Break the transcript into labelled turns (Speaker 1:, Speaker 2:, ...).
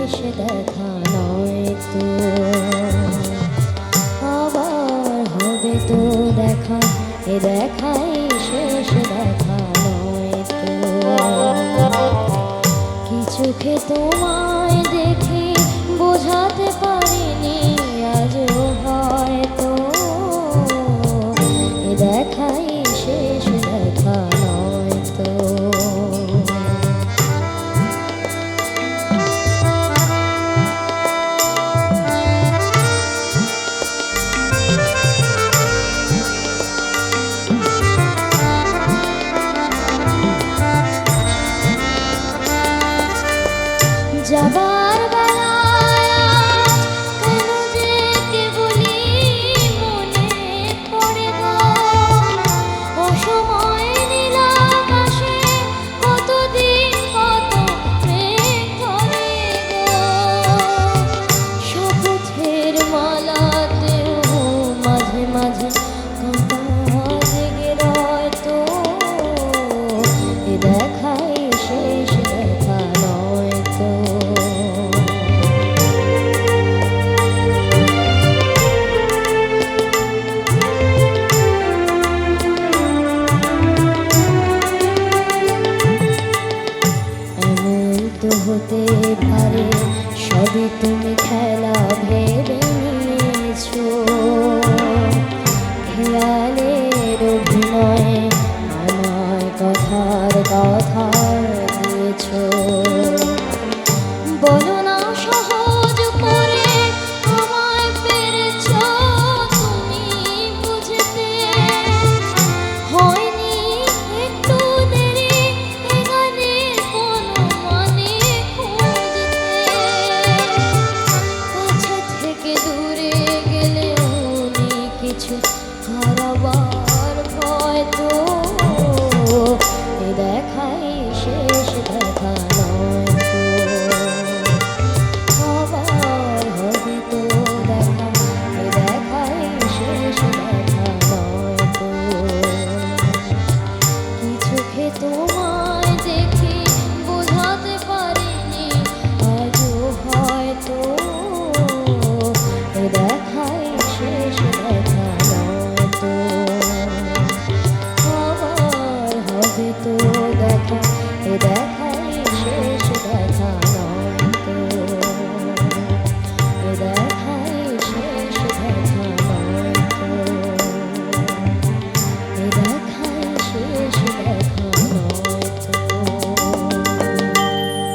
Speaker 1: শেষ দেখা নয় তো, আবার হবে তো দেখা, এ দেখাই শেষ দেখা নয় তো। কিছুকে তোমায় দেখে বোঝাতে পারিনি আজও হয়তো, এ দেখাই শেষ দেখা নয় তো। যাবার বেলায় কেন যে কেবলি মনে পড়ে গো, অসময় নীল আকাশে কতদিন কত মেঘ ধরে গো। শপথের মালাতেও মাঝে মাঝে কাঁটা জেগে রয় তো, এ দেখাই শেষ দেখা নয় তো। এমন তো হতে পারে সবই তুমি খেলা ভেবে নিয়েছো, খেয়ালের অভিনয়ে আমায় কথার কথা দিয়েছো। বলো